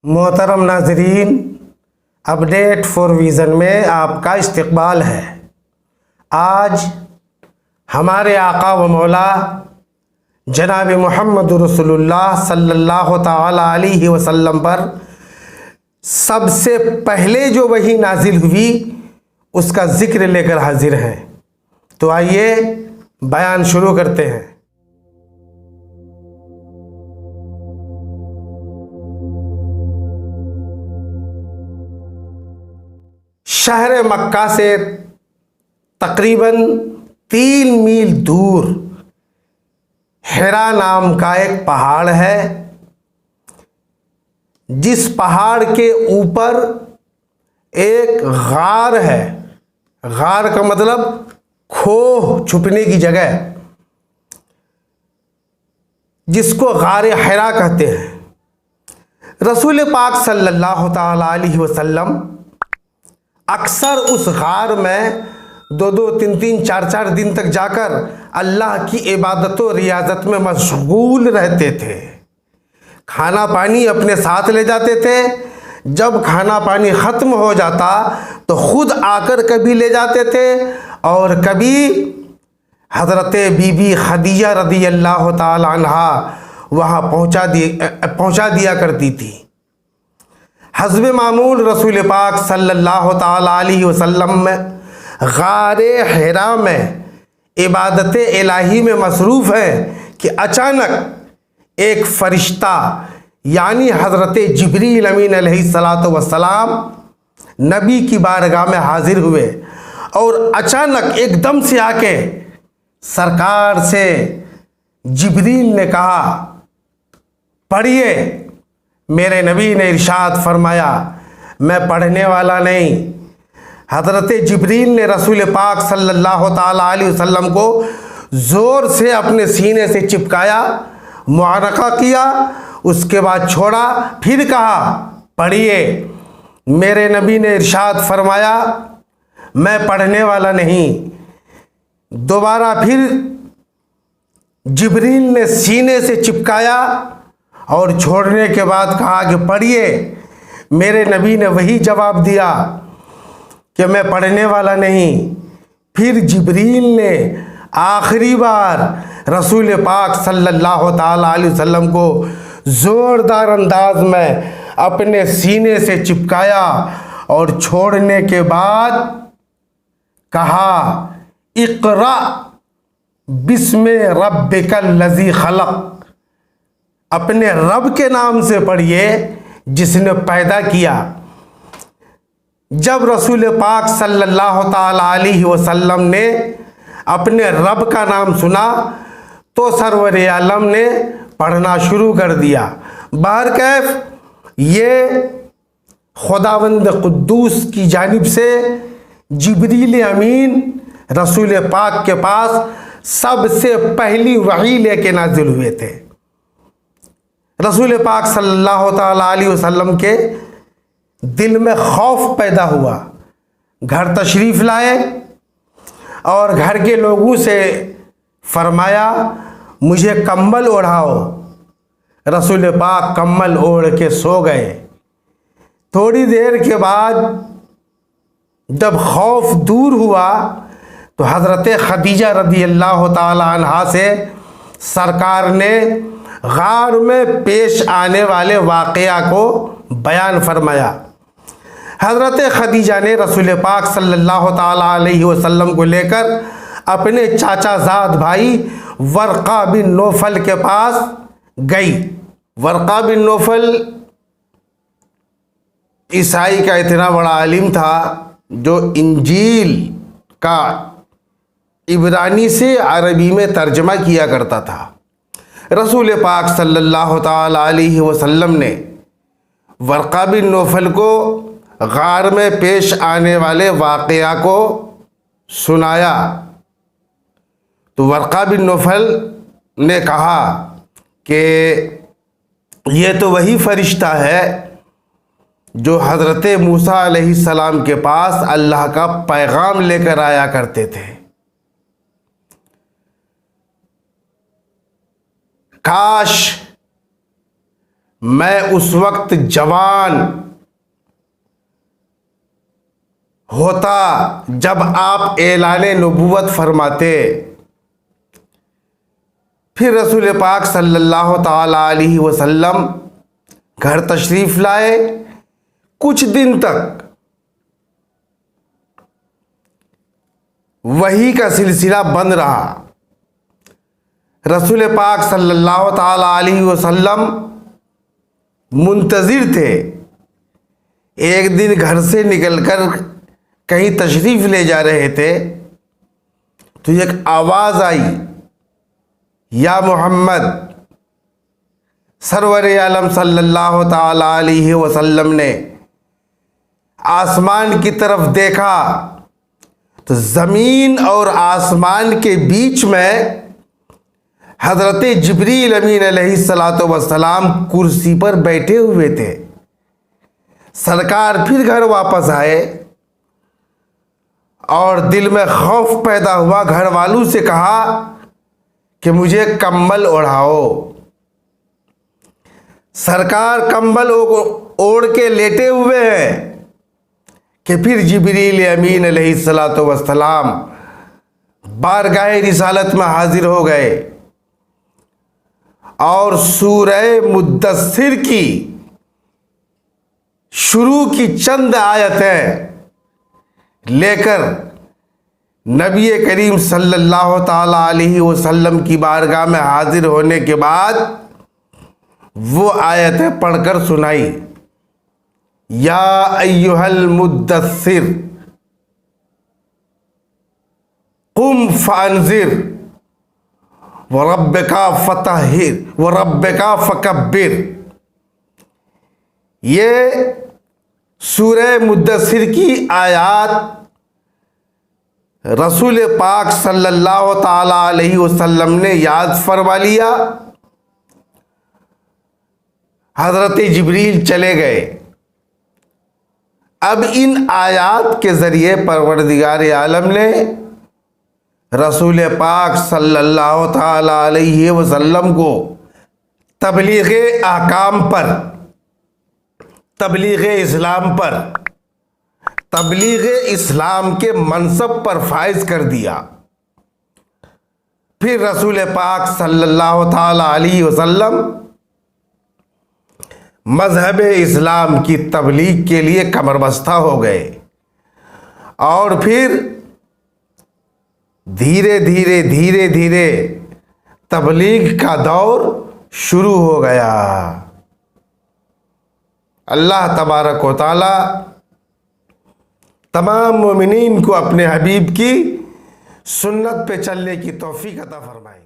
محترم ناظرین، update four vision میں آپ کا استقبال ہے۔ آج ہمارے آقا و مولا جناب محمد رسول اللہ صلی اللہ تعالی علیہ وسلم پر سب سے پہلے جو وحی نازل ہوئی اس کا ذکر لے کر حاضر ہیں۔ تو آئیے بیان شروع کرتے ہیں۔ شہر مکہ سے تقریباً 3 میل دور حرا نام کا ایک پہاڑ ہے، جس پہاڑ کے اوپر ایک غار ہے۔ غار کا مطلب کھوہ، چھپنے کی جگہ، جس کو غار حرا کہتے ہیں۔ رسول پاک صلی اللہ تعالی علیہ وسلم اکثر اس غار میں 2 3 4 دن تک جا کر اللہ کی عبادت و ریاضت میں مشغول رہتے تھے۔ کھانا پانی اپنے ساتھ لے جاتے تھے۔ جب کھانا پانی ختم ہو جاتا تو خود آ کر کبھی لے جاتے تھے اور کبھی حضرت بی بی خدیجہ رضی اللہ تعالی عنہا وہاں پہنچا دیا کرتی تھی۔ حسب معمول رسول پاک صلی اللہ تعالی علیہ وسلم میں غار حرا میں عبادت الہی میں مصروف ہیں کہ اچانک ایک فرشتہ یعنی حضرت جبریل امین علیہ الصلاۃ والسلام نبی کی بارگاہ میں حاضر ہوئے اور اچانک ایک دم سے آ کے سرکار سے جبریل نے کہا، پڑھیے۔ میرے نبی نے ارشاد فرمایا، میں پڑھنے والا نہیں۔ حضرت جبریل نے رسول پاک صلی اللہ تعالی علیہ وسلم کو زور سے اپنے سینے سے چپکایا، معانقہ کیا، اس کے بعد چھوڑا، پھر کہا، پڑھیے۔ میرے نبی نے ارشاد فرمایا، میں پڑھنے والا نہیں۔ دوبارہ پھر جبریل نے سینے سے چپکایا اور چھوڑنے کے بعد کہا کہ پڑھیے۔ میرے نبی نے وہی جواب دیا کہ میں پڑھنے والا نہیں۔ پھر جبریل نے آخری بار رسول پاک صلی اللہ تعالی علیہ وسلم کو زوردار انداز میں اپنے سینے سے چپکایا اور چھوڑنے کے بعد کہا، اقرأ بسم ربک الذی خلق۔ اپنے رب کے نام سے پڑھیے جس نے پیدا کیا۔ جب رسول پاک صلی اللہ تعالی علیہ وسلم نے اپنے رب کا نام سنا تو سرور عالم نے پڑھنا شروع کر دیا۔ بہرکیف یہ خداوند قدوس کی جانب سے جبریل امین رسول پاک کے پاس سب سے پہلی وحی لے کے نازل ہوئے تھے۔ رسول پاک صلی اللہ تعالی علیہ وسلم کے دل میں خوف پیدا ہوا۔ گھر تشریف لائے اور گھر کے لوگوں سے فرمایا، مجھے کمبل اوڑھاؤ۔ رسول پاک کمبل اوڑھ کے سو گئے۔ تھوڑی دیر کے بعد جب خوف دور ہوا تو حضرت خدیجہ رضی اللہ تعالی عنہا سے سرکار نے غار میں پیش آنے والے واقعہ کو بیان فرمایا۔ حضرت خدیجہ نے رسول پاک صلی اللہ تعالی علیہ وسلم کو لے کر اپنے چاچا زاد بھائی ورقہ بن نوفل کے پاس گئی۔ ورقہ بن نوفل عیسائی کا اتنا بڑا عالم تھا جو انجیل کا عبرانی سے عربی میں ترجمہ کیا کرتا تھا۔ رسول پاک صلی اللہ تعالی علیہ وسلم نے ورقہ بن نوفل کو غار میں پیش آنے والے واقعہ کو سنایا تو ورقہ بن نوفل نے کہا کہ یہ تو وہی فرشتہ ہے جو حضرت موسیٰ علیہ السلام کے پاس اللہ کا پیغام لے کر آیا کرتے تھے۔ کاش میں اس وقت جوان ہوتا جب آپ اعلان نبوت فرماتے۔ پھر رسول پاک صلی اللہ تعالی علیہ وسلم گھر تشریف لائے۔ کچھ دن تک وحی کا سلسلہ بند رہا۔ رسول پاک صلی اللہ تعالی علیہ وسلم منتظر تھے۔ ایک دن گھر سے نکل کر کہیں تشریف لے جا رہے تھے تو ایک آواز آئی، یا محمد۔ سرور عالم صلی اللہ تعالی علیہ وسلم نے آسمان کی طرف دیکھا تو زمین اور آسمان کے بیچ میں حضرت جبریل امین علیہ الصلاۃ والسلام کرسی پر بیٹھے ہوئے تھے۔ سرکار پھر گھر واپس آئے اور دل میں خوف پیدا ہوا۔ گھر والوں سے کہا کہ مجھے کمبل اوڑھاؤ۔ سرکار کمبل اوڑھ کے لیٹے ہوئے ہیں کہ پھر جبریل امین علیہ الصلاۃ والسلام بارگاہ رسالت میں حاضر ہو گئے اور سورہ مدثر کی شروع کی چند آیتیں لے کر نبی کریم صلی اللہ تعالی علیہ وسلم کی بارگاہ میں حاضر ہونے کے بعد وہ آیتیں پڑھ کر سنائی۔ یا ایھا المدثر قم فانذر وربک فطہر وربک فکبر۔ یہ سورہ مدثر کی آیات رسول پاک صلی اللہ تعالی علیہ وسلم نے یاد فرما لیا۔ حضرت جبریل چلے گئے۔ اب ان آیات کے ذریعے پروردگار عالم نے رسول پاک صلی اللہ تعالی علیہ وسلم کو تبلیغ احکام پر، تبلیغ اسلام پر، تبلیغ اسلام کے منصب پر فائز کر دیا۔ پھر رسول پاک صلی اللہ تعالی علیہ وسلم مذہب اسلام کی تبلیغ کے لیے کمر بستہ ہو گئے اور پھر دھیرے دھیرے تبلیغ کا دور شروع ہو گیا۔ اللہ تبارک و تعالی تمام مومنین کو اپنے حبیب کی سنت پہ چلنے کی توفیق عطا فرمائے۔